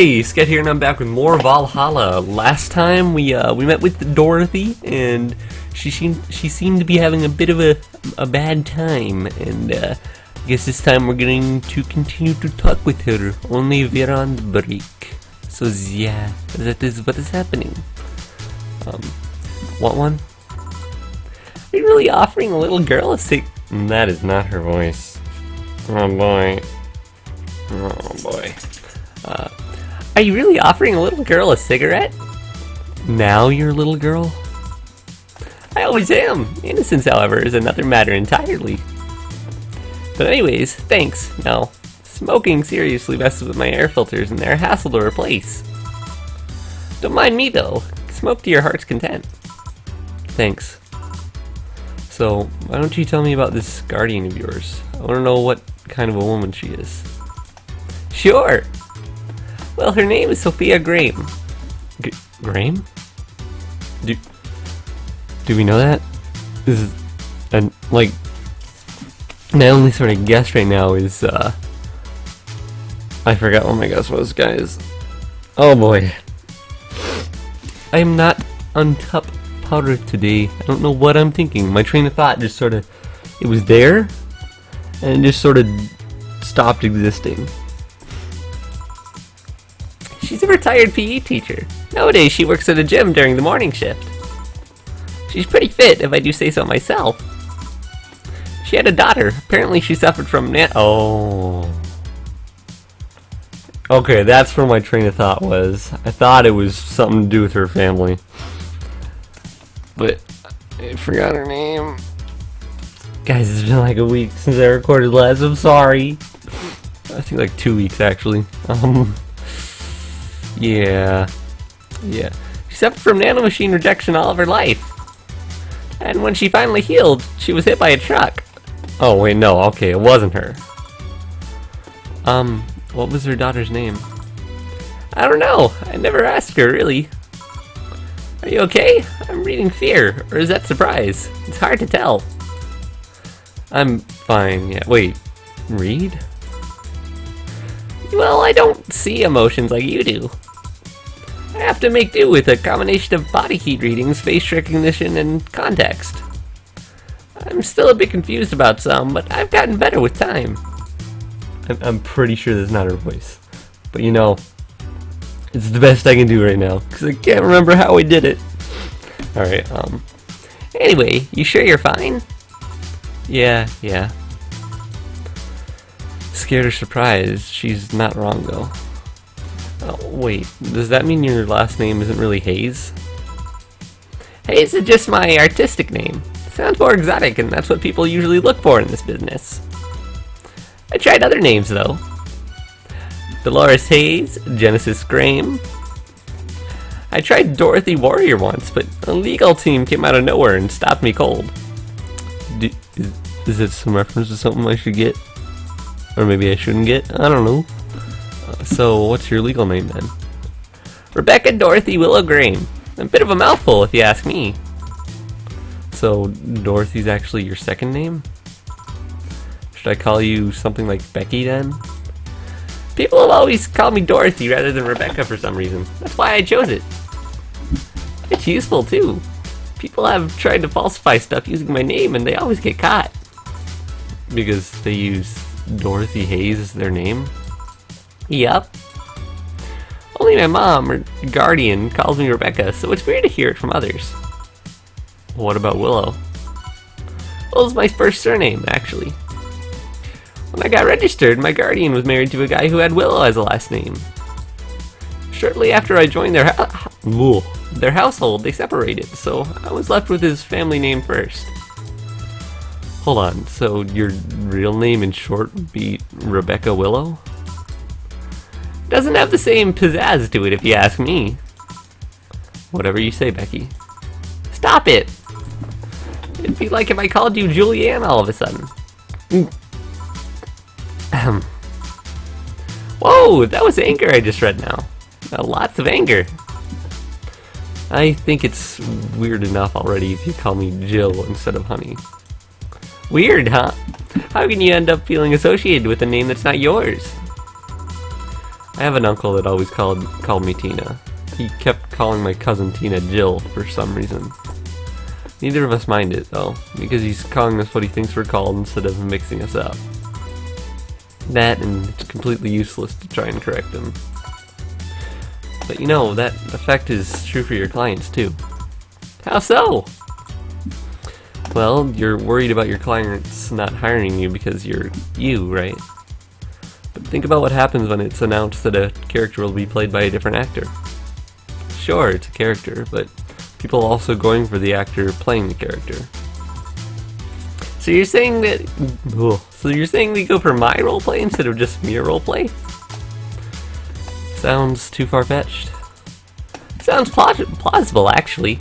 Hey, Sket here, and I'm back with more Valhalla. Last time we met with Dorothy, and she seemed to be having a bit of a bad time, and I guess this time we're going to continue to talk with her. Only we're on the break. So yeah, that is what is happening. Want one? Are you really offering a little girl a cig? That is not her voice. Oh boy. Oh boy. Are you really offering a little girl a cigarette? Now you're a little girl? I always am. Innocence, however, is another matter entirely. But anyways, thanks. No. Smoking seriously messes with my air filters and they're a hassle to replace. Don't mind me though. Smoke to your heart's content. Thanks. So, why don't you tell me about this guardian of yours? I want to know what kind of a woman she is. Sure! Well, her name is Sophia Graham. Graham? Do we know that? This is, and like, my only sort of guess right now is, I forgot what my guess was, guys. Oh boy. I am not on top powder today. I don't know what I'm thinking. My train of thought just sort of, it was there, and it just sort of stopped existing. She's a retired PE teacher. Nowadays, she works at a gym during the morning shift. She's pretty fit, if I do say so myself. She had a daughter. Apparently, she suffered from Oh. Okay, that's where my train of thought was. I thought it was something to do with her family. But I forgot her name. Guys, it's been like a week since I recorded last. I'm sorry. I think like 2 weeks, actually. Yeah. She suffered from nanomachine rejection all of her life. And when she finally healed, she was hit by a truck. Oh, wait, no, okay, it wasn't her. What was her daughter's name? I don't know. I never asked her, really. Are you okay? I'm reading fear, or is that surprise? It's hard to tell. I'm fine, yeah. Wait, read? Well, I don't see emotions like you do. I have to make do with a combination of body heat readings, face recognition, and context. I'm still a bit confused about some, but I've gotten better with time. I'm pretty sure that's not her voice. But you know, it's the best I can do right now, because I can't remember how we did it. Alright, anyway, you sure you're fine? Yeah. Scared or surprised, she's not wrong though. Oh, wait, does that mean your last name isn't really Hayes? Hayes is just my artistic name. Sounds more exotic, and that's what people usually look for in this business. I tried other names though. Dolores Hayes, Genesis Graham. I tried Dorothy Warrior once, but a legal team came out of nowhere and stopped me cold. Is it some reference to something I should get? Or maybe I shouldn't get? I don't know. So, what's your legal name then? Rebecca Dorothy Willow Graham. A bit of a mouthful if you ask me. So, Dorothy's actually your second name? Should I call you something like Becky then? People have always called me Dorothy rather than Rebecca for some reason. That's why I chose it. It's useful too. People have tried to falsify stuff using my name and they always get caught. Because they use Dorothy Hayes as their name? Yep. Only my mom, or guardian, calls me Rebecca, so it's weird to hear it from others. What about Willow? Willow's my first surname, actually. When I got registered, my guardian was married to a guy who had Willow as a last name. Shortly after I joined their household, they separated, so I was left with his family name first. Hold on, so your real name in short would be Rebecca Willow? Doesn't have the same pizzazz to it if you ask me. Whatever you say, Becky. Stop it! It'd be like if I called you Julianne all of a sudden. Whoa, that was anger I just read now. Lots of anger. I think it's weird enough already if you call me Jill instead of Honey. Weird, huh? How can you end up feeling associated with a name that's not yours? I have an uncle that always called me Tina. He kept calling my cousin Tina Jill for some reason. Neither of us mind it, though, because he's calling us what he thinks we're called instead of mixing us up. That, and it's completely useless to try and correct him. But you know, that effect is true for your clients, too. How so? Well, you're worried about your clients not hiring you because you're you, right? But think about what happens when it's announced that a character will be played by a different actor. Sure, it's a character, but people are also going for the actor playing the character. So you're saying that... So you're saying they go for my roleplay instead of just me roleplay? Sounds too far-fetched. Sounds plausible, actually.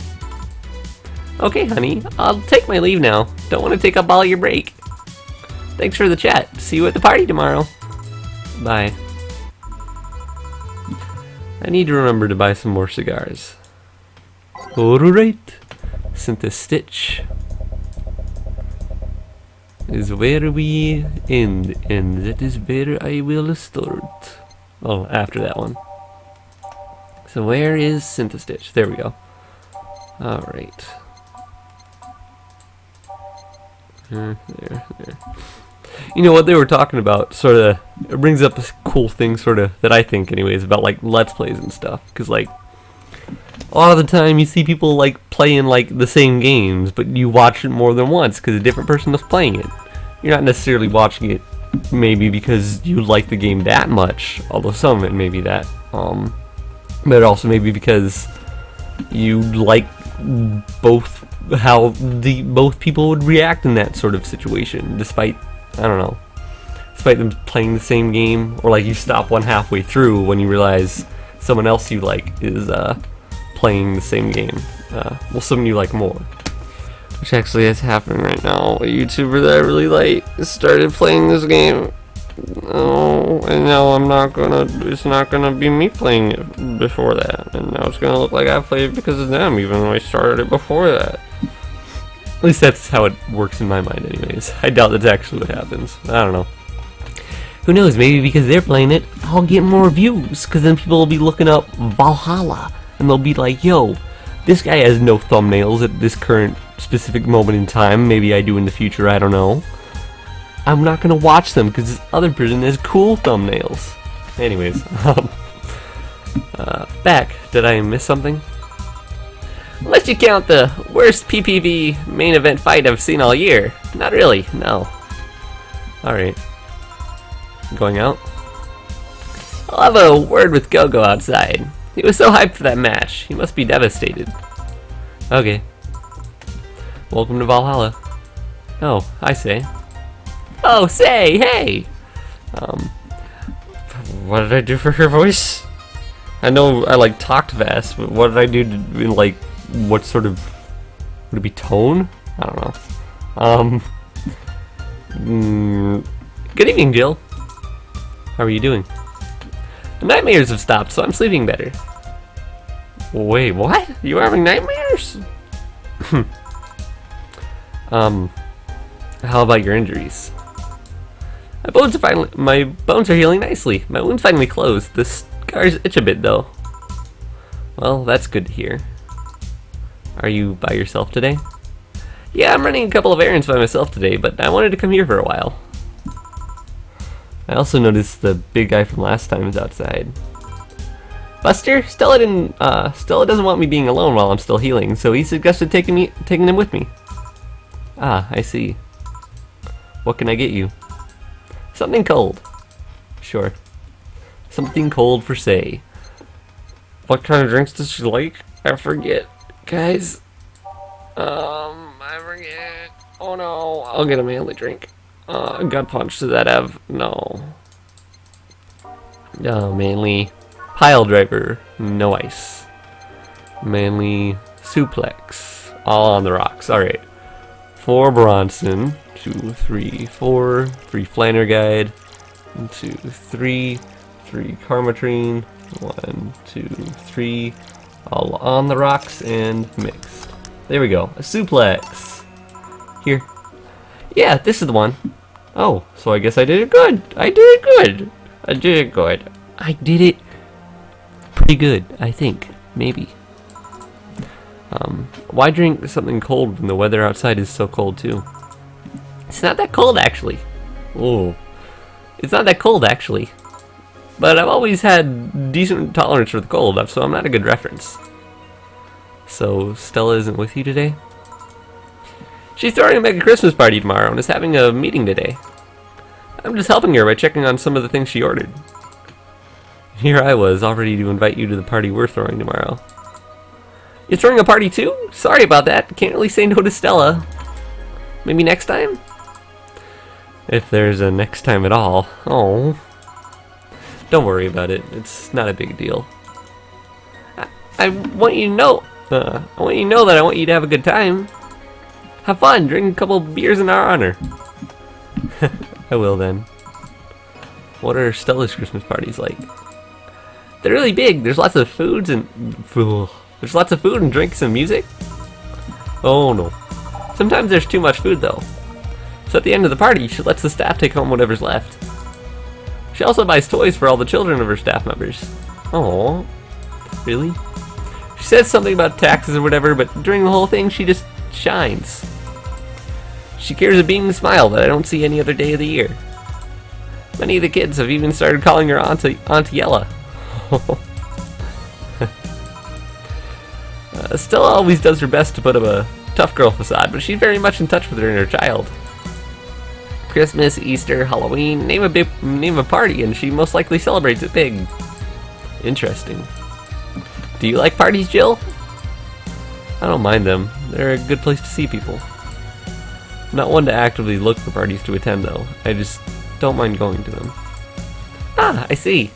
Okay, honey, I'll take my leave now. Don't want to take up all your break. Thanks for the chat. See you at the party tomorrow. Bye. I need to remember to buy some more cigars. Alright. Synthesis Stitch is where we end, and that is where I will start. Oh, after that one. So where is Synthesis Stitch? There we go. Alright. There. You know what they were talking about, sort of, it brings up this cool thing, sort of, that I think anyways, about like Let's Plays and stuff, because like, a lot of the time you see people like playing like the same games, but you watch it more than once because a different person is playing it. You're not necessarily watching it maybe because you like the game that much, although some of it may be that, but also maybe because you like both how both people would react in that sort of situation, despite, I don't know, despite them playing the same game, or like you stop one halfway through when you realize someone else you like is playing the same game. Well, someone you like more. Which actually is happening right now. A YouTuber that I really like started playing this game. Oh, and now it's not gonna be me playing it before that. And now it's gonna look like I played it because of them, even though I started it before that. At least that's how it works in my mind anyways. I doubt that's actually what happens. I don't know. Who knows, maybe because they're playing it, I'll get more views, because then people will be looking up Valhalla, and they'll be like, yo, this guy has no thumbnails at this current specific moment in time, maybe I do in the future, I don't know. I'm not gonna watch them, because this other person has cool thumbnails. Anyways, back, did I miss something? Unless you count the worst PPV main event fight I've seen all year. Not really, no. Alright. Going out? I'll have a word with Gogo outside. He was so hyped for that match. He must be devastated. Okay. Welcome to Valhalla. Oh, I say. Oh, say, hey! What did I do for her voice? I know I like talked fast, but what did I do in like, what sort of, would it be tone? I don't know. Good evening, Jill. How are you doing? The nightmares have stopped, so I'm sleeping better. Wait, what? You are having nightmares? How about your injuries? My bones are healing nicely. My wound's finally closed. The scars itch a bit, though. Well, that's good to hear. Are you by yourself today? Yeah, I'm running a couple of errands by myself today, but I wanted to come here for a while. I also noticed the big guy from last time is outside. Buster, Stella doesn't want me being alone while I'm still healing, so he suggested taking him with me. Ah, I see. What can I get you? Something cold. Sure. Something cold for say. What kind of drinks does she like? I forget. Guys. I forget. Oh no. I'll get a manly drink. Gut punch, does that have? No. Manly pile driver. No ice. Manly suplex. All on the rocks. Alright. 4 Bronson. 2, 3, 4. 3 Flanner Guide. 1, 2, 3. 3 Karmatrine. 1, 2, 3. All on the rocks and mixed. There we go. A suplex. Here. Yeah, this is the one. Oh, so I guess I did it good. I did it good. I did it good. I did it pretty good, I think. Maybe. Why drink something cold when the weather outside is so cold too? It's not that cold actually. Oh. It's not that cold actually. But I've always had decent tolerance for the cold, so I'm not a good reference. So, Stella isn't with you today? She's throwing a Megachristmas party tomorrow and is having a meeting today. I'm just helping her by checking on some of the things she ordered. Here I was, all ready to invite you to the party we're throwing tomorrow. You're throwing a party too? Sorry about that. Can't really say no to Stella. Maybe next time? If there's a next time at all. Oh. Don't worry about it. It's not a big deal. I want you to know. I want you to know that I want you to have a good time. Have fun. Drink a couple beers in our honor. I will then. What are Stella's Christmas parties like? They're really big. There's lots of foods and there's lots of food and drinks and music. Oh no. Sometimes there's too much food though. So at the end of the party, she lets the staff take home whatever's left. She also buys toys for all the children of her staff members. Oh, really? She says something about taxes or whatever, but during the whole thing, she just shines. She carries a beaming smile that I don't see any other day of the year. Many of the kids have even started calling her Auntie Yella. Stella always does her best to put up a tough girl facade, but she's very much in touch with her inner child. Christmas, Easter, Halloween, name a party, and she most likely celebrates it big. Interesting. Do you like parties, Jill? I don't mind them. They're a good place to see people. I'm not one to actively look for parties to attend, though. I just don't mind going to them. Ah, I see.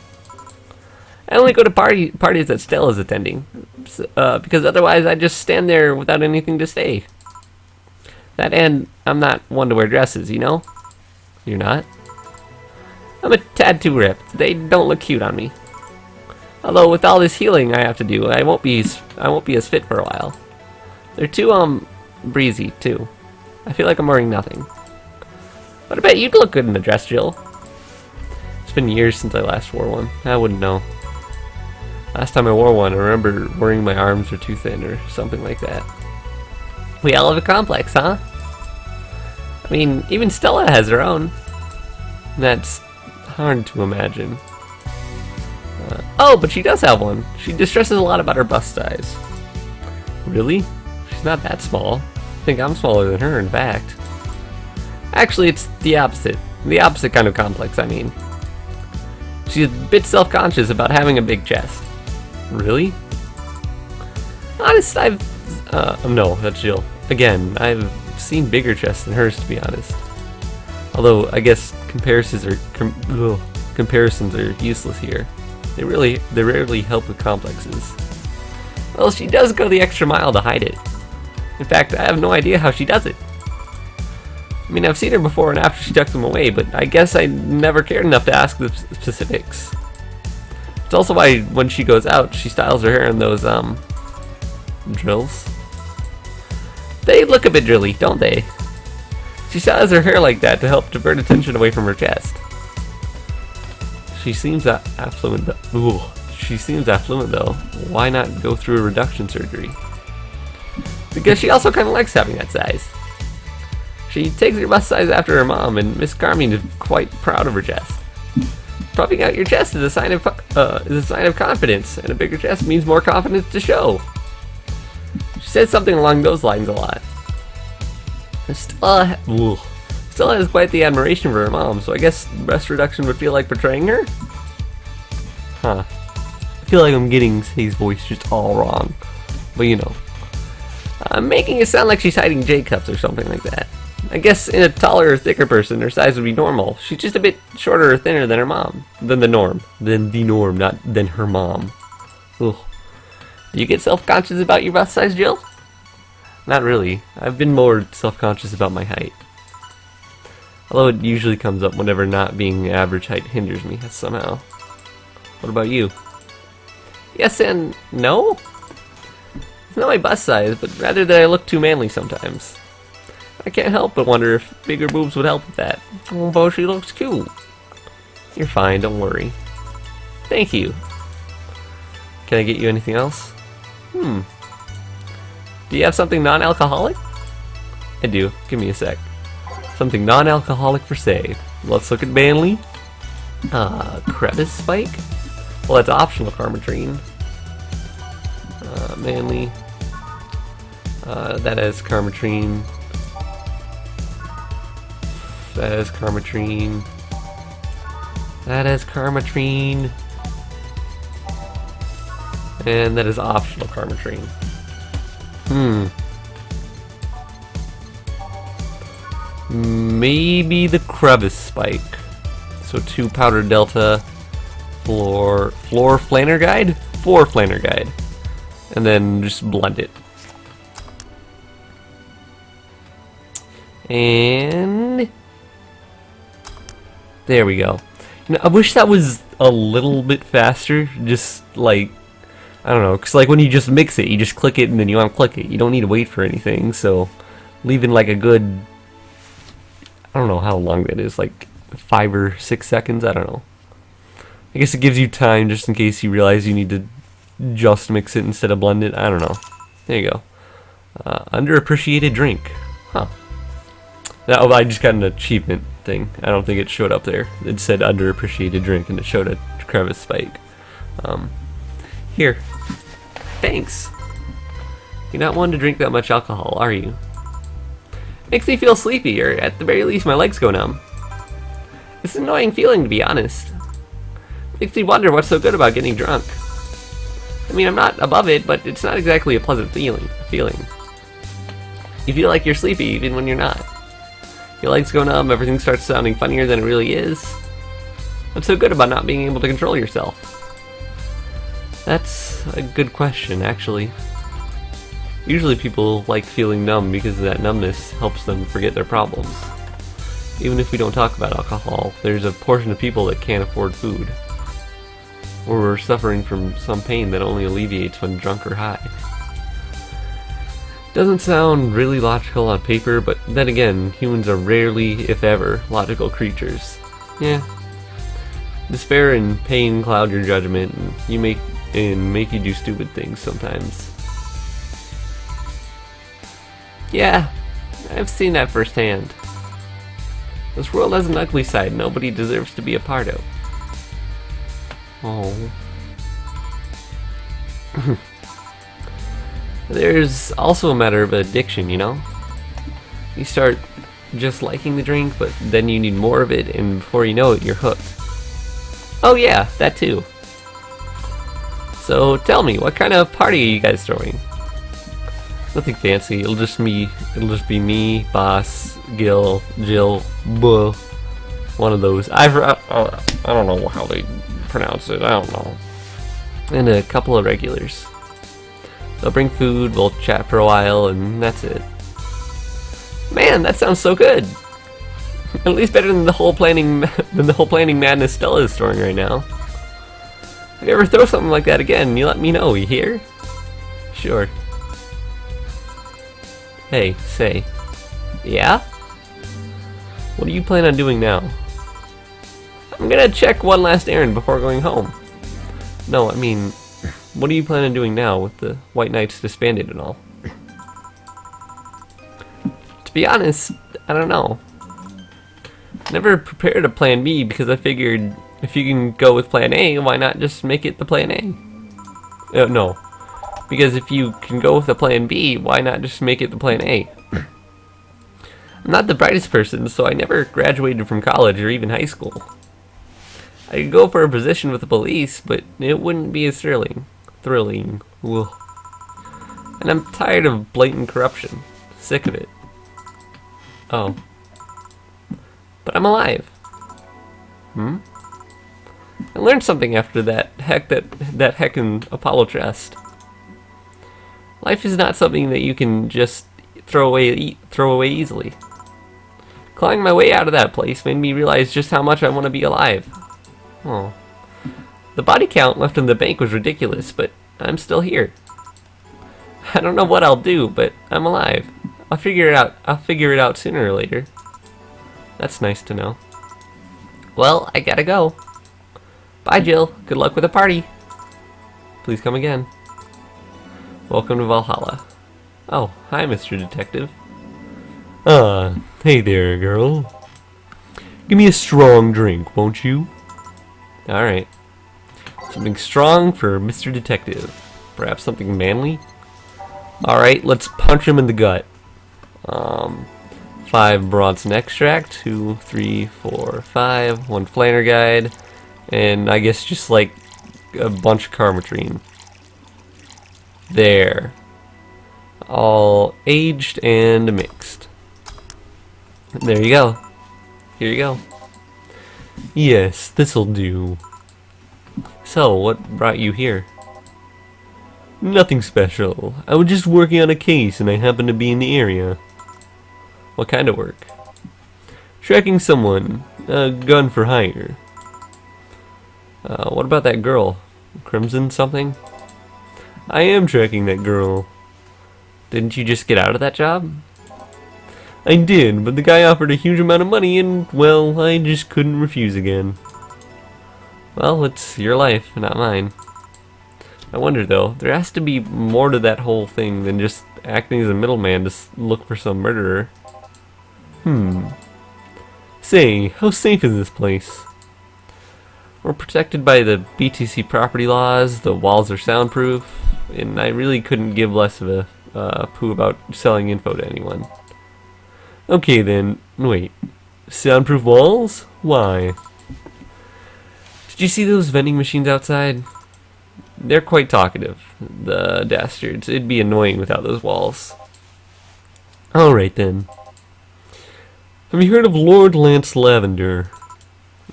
I only go to parties that Stella's attending, because otherwise I just stand there without anything to say. That and I'm not one to wear dresses, you know? You're not? I'm a tad too ripped. They don't look cute on me. Although with all this healing I have to do, I won't be as fit for a while. They're too breezy too. I feel like I'm wearing nothing. But I bet you'd look good in a dress, Jill. It's been years since I last wore one. I wouldn't know. Last time I wore one, I remember worrying my arms were too thin or something like that. We all have a complex, huh? I mean, even Stella has her own. That's hard to imagine. Oh, but she does have one. She distresses a lot about her bust size. Really? She's not that small. I think I'm smaller than her, in fact. Actually, it's the opposite. The opposite kind of complex, I mean. She's a bit self-conscious about having a big chest. Really? Honest, no, that's Jill. Again, I've seen bigger chests than hers, to be honest. Although, I guess comparisons are useless here. They rarely help with complexes. Well, she does go the extra mile to hide it. In fact, I have no idea how she does it. I mean, I've seen her before and after she tucks them away, but I guess I never cared enough to ask the specifics. It's also why when she goes out, she styles her hair in those, drills. They look a bit drilly, don't they? She styles her hair like that to help divert attention away from her chest. She seems affluent though. Why not go through a reduction surgery? Because she also kind of likes having that size. She takes her bust size after her mom, and Miss Carmine is quite proud of her chest. Puffing out your chest is a sign of confidence, and a bigger chest means more confidence to show. She says something along those lines a lot. Stella has quite the admiration for her mom, so I guess breast reduction would feel like betraying her? Huh. I feel like I'm getting Say's voice just all wrong. But you know. I'm making it sound like she's hiding J-cups or something like that. I guess in a taller or thicker person, her size would be normal. She's just a bit shorter or thinner than her mom. Than the norm, not than her mom. Ugh. You get self-conscious about your bust size, Jill? Not really. I've been more self-conscious about my height. Although it usually comes up whenever not being average height hinders me somehow. What about you? Yes and no? It's not my bust size, but rather that I look too manly sometimes. I can't help but wonder if bigger boobs would help with that. Oh, she looks cute. You're fine, don't worry. Thank you. Can I get you anything else? Do you have something non-alcoholic? I do. Give me a sec. Something non-alcoholic for sale. Let's look at Manly. Crevice Spike? Well, that's optional, Karmatrine. Manly. That has Karmatrine. That has Karmatrine. That has Karmatrine. And that is optional Karmatrine. Maybe the Crevice Spike. So 2 Powder Delta, Floor Flanner Guide? 4 Flanner Guide. And then just blend it. And there we go. You know, I wish that was a little bit faster. Just like, I don't know, because like when you just mix it, you just click it and then you unclick it. You don't need to wait for anything. So leaving like a good, I don't know how long that is, like 5 or 6 seconds. I don't know. I guess it gives you time just in case you realize you need to just mix it instead of blend it. I don't know. There you go. Underappreciated drink. Huh. Now, I just got an achievement thing. I don't think it showed up there. It said underappreciated drink and it showed a Crevice Spike. Here. Thanks. You're not one to drink that much alcohol, are you? Makes me feel sleepy, or at the very least my legs go numb. It's an annoying feeling, to be honest. Makes me wonder what's so good about getting drunk. I mean, I'm not above it, but it's not exactly a pleasant feeling. You feel like you're sleepy even when you're not. Your legs go numb, everything starts sounding funnier than it really is. What's so good about not being able to control yourself? That's a good question, actually. Usually people like feeling numb because that numbness helps them forget their problems. Even if we don't talk about alcohol, there's a portion of people that can't afford food. Or are suffering from some pain that only alleviates when drunk or high. Doesn't sound really logical on paper, but then again, humans are rarely, if ever, logical creatures. Yeah. Despair and pain cloud your judgment, and make you do stupid things sometimes. Yeah, I've seen that firsthand. This world has an ugly side nobody deserves to be a part of. Oh. There's also a matter of addiction, you know? You start just liking the drink, but then you need more of it, and before you know it, you're hooked. Oh yeah, that too. So tell me, what kind of party are you guys throwing? Nothing fancy. It'll just be me, Boss, Gil, Jill, Buh. One of those. I don't know how they pronounce it. I don't know. And a couple of regulars. They'll bring food, we'll chat for a while, and that's it. Man, that sounds so good. At least better than the whole planning madness Stella is throwing right now. If you ever throw something like that again, you let me know, you hear? Sure. Hey, say. Yeah? What do you plan on doing now? I'm gonna check one last errand before going home. No, I mean, what do you plan on doing now with the White Knights disbanded and all? To be honest, I don't know. Never prepared a plan B because I figured if you can go with plan A, why not just make it the plan A? No. Because if you can go with the plan B, why not just make it the plan A? I'm not the brightest person, so I never graduated from college or even high school. I could go for a position with the police, but it wouldn't be as thrilling. Ugh. And I'm tired of blatant corruption. Sick of it. Oh. But I'm alive. I learned something after that heckin' Apollo chest. Life is not something that you can just throw away easily. Clawing my way out of that place made me realize just how much I want to be alive. Oh. The body count left in the bank was ridiculous, but I'm still here. I don't know what I'll do, but I'm alive. I'll figure it out sooner or later. That's nice to know. Well, I gotta go. Bye, Jill. Good luck with the party. Please come again. Welcome to Valhalla. Oh, hi, Mr. Detective. Hey there, girl. Give me a strong drink, won't you? Alright. Something strong for Mr. Detective. Perhaps something manly? Alright, let's punch him in the gut. 5 Bronson extract, 2, 3, 4, 5, 1 Flanner guide, and I guess just like a bunch of Carmetrine. There. All aged and mixed. There you go. Here you go. Yes, this'll do. So, what brought you here? Nothing special. I was just working on a case and I happened to be in the area. What kind of work? Tracking someone. A gun for hire. What about that girl? Crimson something? I am tracking that girl. Didn't you just get out of that job? I did, but the guy offered a huge amount of money and, well, I just couldn't refuse again. Well, it's your life, not mine. I wonder though, there has to be more to that whole thing than just acting as a middleman to look for some murderer. Say, how safe is this place? We're protected by the BTC property laws, the walls are soundproof, and I really couldn't give less of a poo about selling info to anyone. Okay then, wait. Soundproof walls? Why? Did you see those vending machines outside? They're quite talkative, the dastards. It'd be annoying without those walls. Alright then. Have you heard of Lord Lance Lavender?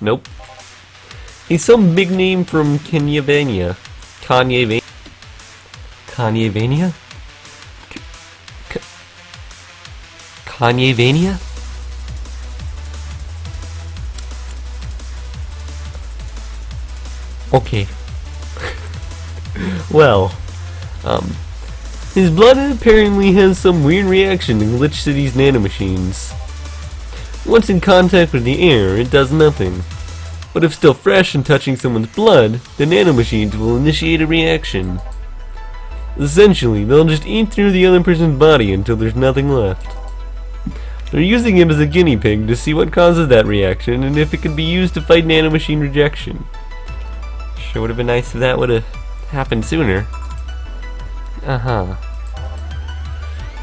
Nope. He's some big name from Kenyavania. Kanye Kanyavania? Kanye-vania? Okay. Well, his blood apparently has some weird reaction to Glitch City's nanomachines. Once in contact with the air, it does nothing. But if still fresh and touching someone's blood, the nanomachines will initiate a reaction. Essentially, they'll just eat through the other person's body until there's nothing left. They're using him as a guinea pig to see what causes that reaction and if it could be used to fight nanomachine rejection. Sure would have been nice if that would have happened sooner. Uh-huh.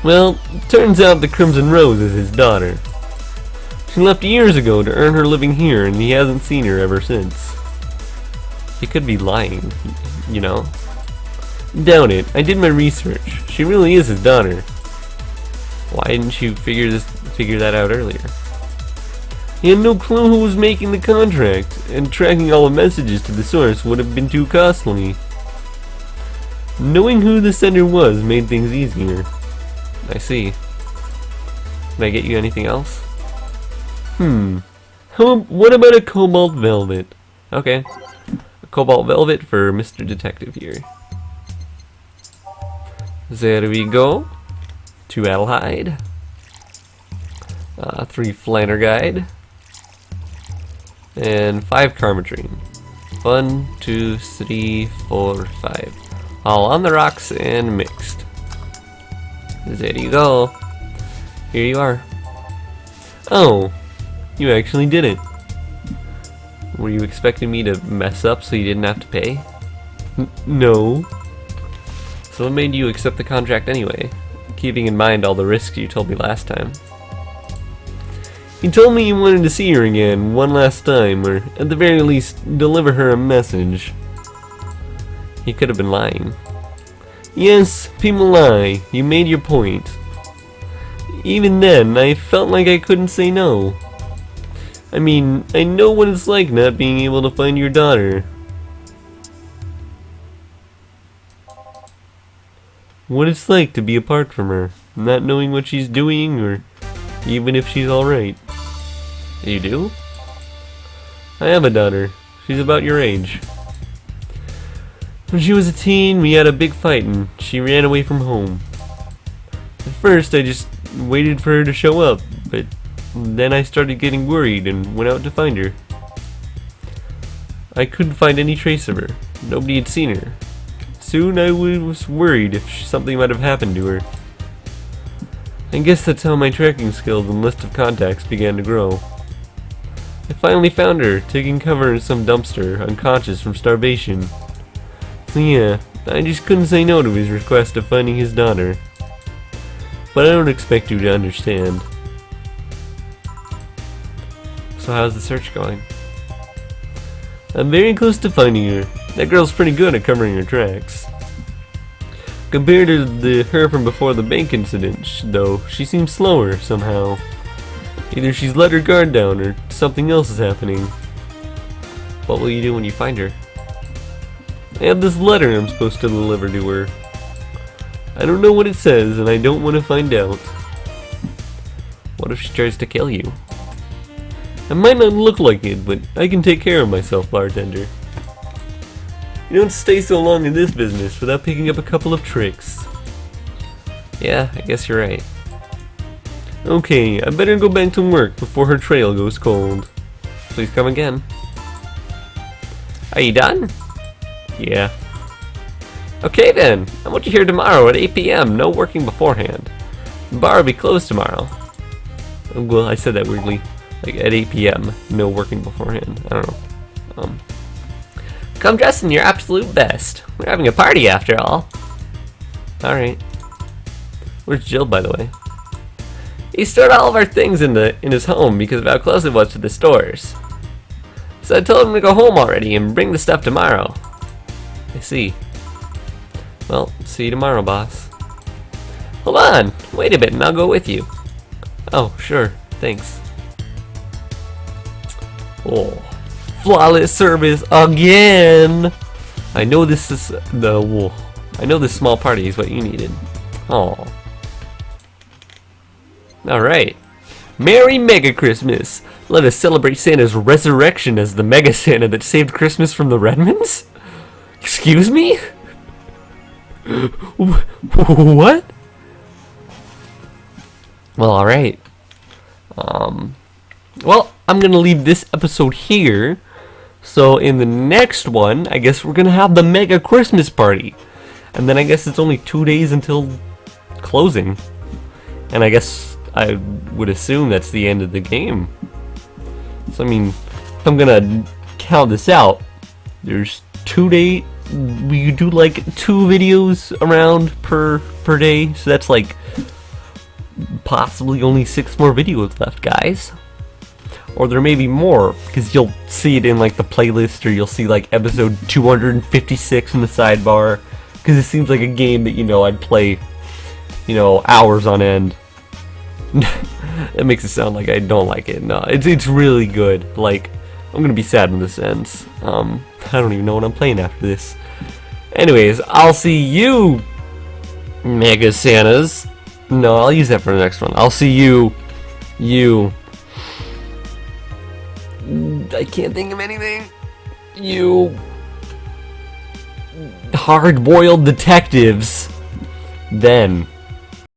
Well, turns out the Crimson Rose is his daughter. She left years ago to earn her living here and he hasn't seen her ever since. He could be lying, you know. Doubt it. I did my research. She really is his daughter. Why didn't you figure that out earlier? He had no clue who was making the contract, and tracking all the messages to the source would have been too costly. Knowing who the sender was made things easier. I see. Can I get you anything else? What about a cobalt velvet? Okay. A cobalt velvet for Mr. Detective here. There we go. 2 Adelheid. 3 Flanner guide. And 5 Carmetrine. 1, 2, 3, 4, 5. All on the rocks and mixed. There you go. Here you are. Oh, you actually did it. Were you expecting me to mess up so you didn't have to pay? No. So what made you accept the contract anyway? Keeping in mind all the risks you told me last time. He told me he wanted to see her again one last time, or at the very least, deliver her a message. He could have been lying. Yes, people lie. You made your point. Even then, I felt like I couldn't say no. I mean, I know what it's like not being able to find your daughter. What it's like to be apart from her, not knowing what she's doing, or even if she's alright. You do? I have a daughter. She's about your age. When she was a teen, we had a big fight and she ran away from home. At first, I just waited for her to show up, but then I started getting worried and went out to find her. I couldn't find any trace of her. Nobody had seen her. Soon I was worried if something might have happened to her. I guess that's how my tracking skills and list of contacts began to grow. I finally found her, taking cover in some dumpster, unconscious from starvation. So yeah, I just couldn't say no to his request of finding his daughter. But I don't expect you to understand. So how's the search going? I'm very close to finding her. That girl's pretty good at covering her tracks. Compared to her from before the bank incident, though, she seems slower somehow. Either she's let her guard down or something else is happening. What will you do when you find her? I have this letter I'm supposed to deliver to her. I don't know what it says and I don't want to find out. What if she tries to kill you? I might not look like it, but I can take care of myself, bartender. You don't stay so long in this business without picking up a couple of tricks. Yeah, I guess you're right. Okay, I better go back to work before her trail goes cold. Please come again. Are you done? Yeah. Okay then, I want you here tomorrow at 8 PM, no working beforehand. The bar will be closed tomorrow. Well, I said that weirdly. Like at 8 PM, no working beforehand. I don't know. Come dressed in your absolute best. We're having a party after all. Alright. Where's Jill, by the way? He stored all of our things in his home because of how close it was to the stores. So I told him to go home already and bring the stuff tomorrow. I see. Well, see you tomorrow, boss. Hold on! Wait a bit and I'll go with you. Oh, sure. Thanks. Oh, flawless service again! I know this is I know this small party is what you needed. Oh. Alright. Merry Megachristmas! Let us celebrate Santa's resurrection as the Mega Santa that saved Christmas from the Redmonds? Excuse me? What? Well, alright. Well, I'm gonna leave this episode here. So in the next one, I guess we're gonna have the Mega Christmas party. And then I guess it's only 2 days until closing. And I guess I would assume that's the end of the game. So I mean, if I'm gonna count this out, there's 2 days. We do like 2 videos around per day. So that's like possibly only 6 more videos left, guys. Or there may be more, because you'll see it in like the playlist, or you'll see like episode 256 in the sidebar, because it seems like a game that, you know, I'd play, you know, hours on end. It makes it sound like I don't like it. No, it's really good. Like, I'm gonna be sad when this ends. I don't even know what I'm playing after this. Anyways, I'll see you, Mega Santas. No, I'll use that for the next one. I'll see you. I can't think of anything. You hard-boiled detectives. Then.